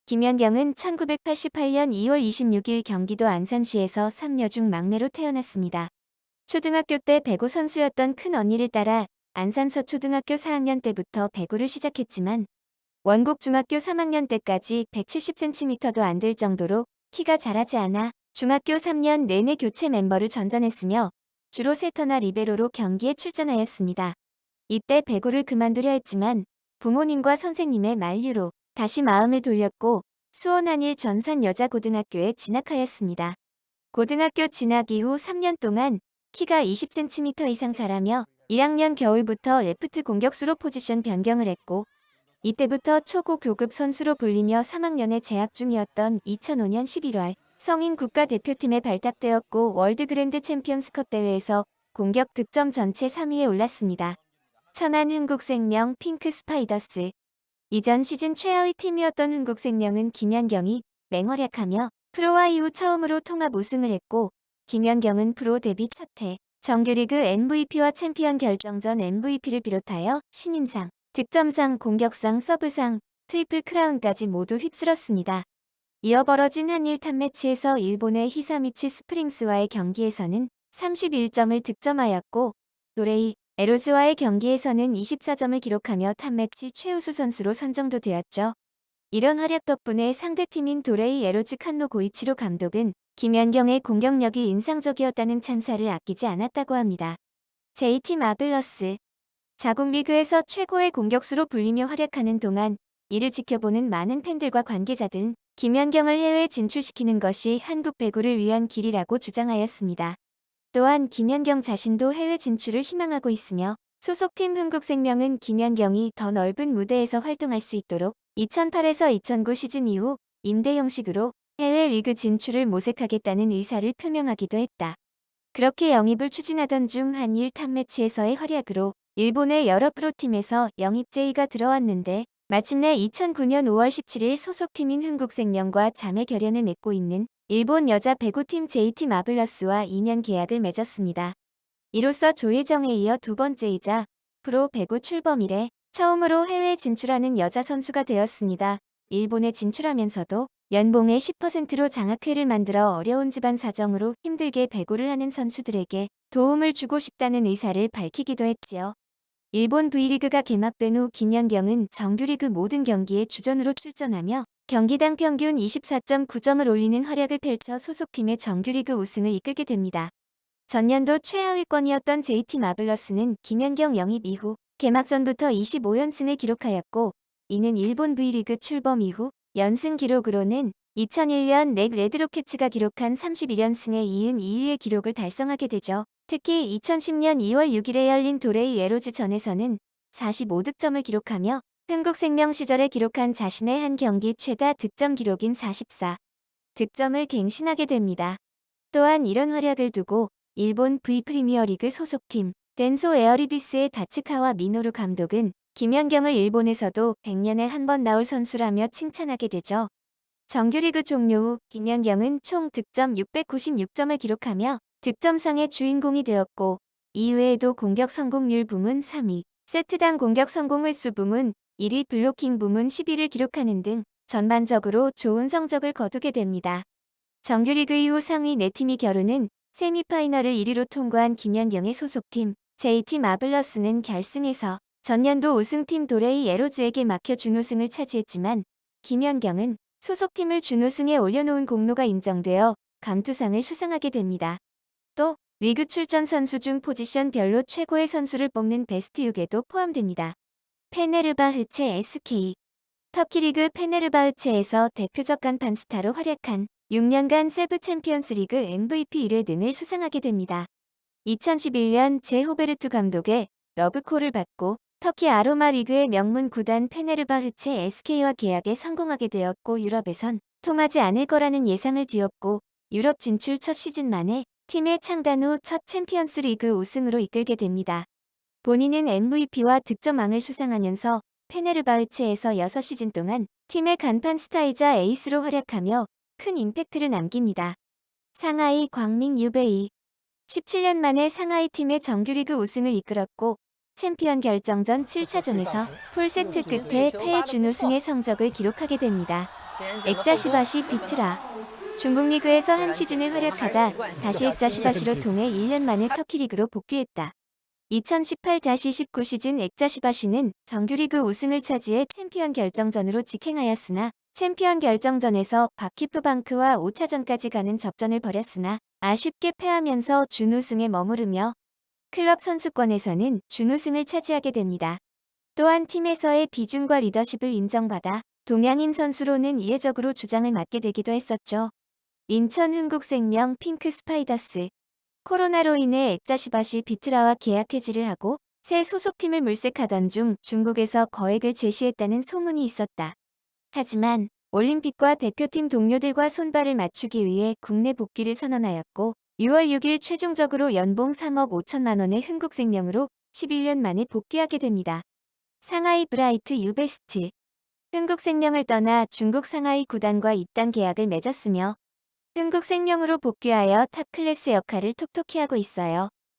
김연경은 1988년 2월 26일 경기도 안산시에서 3녀 중 막내로 태어났습니다. 초등학교 때 배구 선수였던 큰 언니를 따라 안산서초등학교 4학년 때부터 배구를 시작했지만 원곡 중학교 3학년 때까지 170cm도 안 될 정도로 키가 자라지 않아 중학교 3년 내내 교체 멤버를 전전했으며 주로 세터나 리베로로 경기에 출전하였습니다. 이때 배구를 그만두려 했지만 부모님과 선생님의 만류로 다시 마음을 돌렸고 수원 한일 전산여자고등학교에 진학하였습니다. 고등학교 진학 이후 3년 동안 키가 20cm 이상 자라며 1학년 겨울부터 레프트 공격수로 포지션 변경을 했고 이때부터 초고 교급 선수로 불리며 3학년에 재학 중이었던 2005년 11월 성인 국가대표팀에 발탁되었고 월드 그랜드 챔피언스컵 대회에서 공격 득점 전체 3위에 올랐습니다. 천안 흥국생명 핑크 스파이더스. 이전 시즌 최하위 팀이었던 흥국생명은 김연경이 맹활약하며 프로와 이후 처음으로 통합 우승을 했고 김연경은 프로 데뷔 첫 해 정규리그 MVP와 챔피언 결정전 MVP를 비롯하여 신인상, 득점상, 공격상, 서브상, 트리플 크라운까지 모두 휩쓸었습니다. 이어 벌어진 한일 탑매치에서 일본의 히사미치 스프링스와의 경기에서는 31점을 득점하였고 도레이 에로즈와의 경기에서는 24점을 기록하며 탑매치 최우수 선수로 선정도 되었죠. 이런 활약 덕분에 상대팀인 도레이 에로즈 칸노 고이치로 감독은 김연경의 공격력이 인상적이었다는 찬사를 아끼지 않았다고 합니다. JT 마블러스. 자국 리그에서 최고의 공격수로 불리며 활약하는 동안 이를 지켜보는 많은 팬들과 관계자들은 김연경을 해외에 진출시키는 것이 한국 배구를 위한 길이라고 주장하였습니다. 또한 김연경 자신도 해외 진출을 희망하고 있으며 소속팀 흥국생명은 김연경이 더 넓은 무대에서 활동할 수 있도록 2008에서 2009 시즌 이후 임대 형식으로 해외 리그 진출을 모색하겠다는 의사를 표명하기도 했다. 그렇게 영입을 추진하던 중 한일 탑매치에서의 활약으로 일본의 여러 프로팀에서 영입 제의가 들어왔는데 마침내 2009년 5월 17일 소속팀인 흥국생명과 자매 결연을 맺고 있는 일본 여자 배구팀 JT 마블러스와 2년 계약을 맺었습니다. 이로써 조혜정에 이어 두 번째이자 프로 배구 출범 이래 처음으로 해외에 진출하는 여자 선수가 되었습니다. 일본에 진출하면서도 연봉의 10%로 장학회를 만들어 어려운 집안 사정으로 힘들게 배구를 하는 선수들에게 도움을 주고 싶다는 의사를 밝히기도 했지요. 일본 V리그가 개막된 후 김연경은 정규리그 모든 경기에 주전으로 출전하며 경기당 평균 24.9점을 올리는 활약을 펼쳐 소속팀의 정규리그 우승을 이끌게 됩니다. 전년도 최하위권이었던 JT 마블러스는 김연경 영입 이후 개막전부터 25연승을 기록하였고 이는 일본 V리그 출범 이후 연승 기록으로는 2001년 넥 레드로켓츠가 기록한 31연승에 이은 2위의 기록을 달성하게 되죠. 특히 2010년 2월 6일에 열린 도레이 에로즈전에서는 45득점을 기록하며 흥국생명 시절에 기록한 자신의 한 경기 최다 득점 기록인 44득점을 갱신하게 됩니다. 또한 이런 활약을 두고 일본 V프리미어리그 소속팀 덴소 에어리비스의 다츠카와 미노루 감독은 김연경을 일본에서도 100년에 한 번 나올 선수라며 칭찬하게 되죠. 정규리그 종료 후 김연경은 총 득점 696점을 기록하며 득점상의 주인공이 되었고 이외에도 공격 성공률 부문 3위, 세트당 공격 성공 횟수 부문 1위, 블로킹 부문 10위를 기록하는 등 전반적으로 좋은 성적을 거두게 됩니다. 정규리그 이후 상위 4팀이 겨루는 세미파이널을 1위로 통과한 김연경의 소속팀 JT 마블러스는 결승에서 전년도 우승팀 도레이 에로즈에게 막혀 준우승을 차지했지만 김연경은 소속팀을 준우승에 올려놓은 공로가 인정되어 감투상을 수상하게 됩니다. 또 리그 출전 선수 중 포지션별로 최고의 선수를 뽑는 베스트 6에도 포함됩니다. 페네르바흐체 SK. 터키 리그 페네르바흐체에서 대표적 간판 스타로 활약한 6년간 세부 챔피언스 리그 MVP 1회 등을 수상하게 됩니다. 2011년 제호베르투 감독의 러브콜을 받고 터키 아로마 리그의 명문 구단 페네르바흐체 SK와 계약에 성공하게 되었고 유럽에선 통하지 않을 거라는 예상을 뒤엎고 유럽 진출 첫 시즌 만에 팀의 창단 후 첫 챔피언스 리그 우승으로 이끌게 됩니다. 본인은 MVP와 득점왕을 수상하면서 페네르바흐체에서 6시즌 동안 팀의 간판 스타이자 에이스로 활약하며 큰 임팩트를 남깁니다. 상하이 광닝 유베이. 17년 만에 상하이 팀의 정규리그 우승을 이끌었고 챔피언 결정전 7차전에서 풀세트 끝에 패해 준우승의 성적을 기록하게 됩니다. 액자시바시 비트라. 중국 리그에서 한 시즌을 활약하다 다시 액자시바시로 통해 1년 만에 터키 리그로 복귀했다. 2018-19 시즌 액자시바시는 정규리그 우승을 차지해 챔피언 결정전으로 직행하였으나 챔피언 결정전에서 바키프방크와 5차전까지 가는 접전을 벌였으나 아쉽게 패하면서 준우승에 머무르며 클럽 선수권에서는 준우승을 차지하게 됩니다. 또한 팀에서의 비중과 리더십을 인정받아 동양인 선수로는 이례적으로 주장을 맡게 되기도 했었죠. 인천 흥국생명 핑크 스파이더스. 코로나로 인해 액자시바시 비트라와 계약 해지를 하고 새 소속팀을 물색하던 중 중국에서 거액을 제시했다는 소문이 있었다. 하지만 올림픽과 대표팀 동료들과 손발을 맞추기 위해 국내 복귀를 선언하였고 6월 6일 최종적으로 연봉 3억 5천만 원의 흥국생명으로 11년 만에 복귀하게 됩니다. 상하이 브라이트 유베스트. 흥국생명을 떠나 중국 상하이 구단과 입단 계약을 맺었으며 흥국생명으로 복귀하여 탑클래스 역할을 톡톡히 하고 있어요.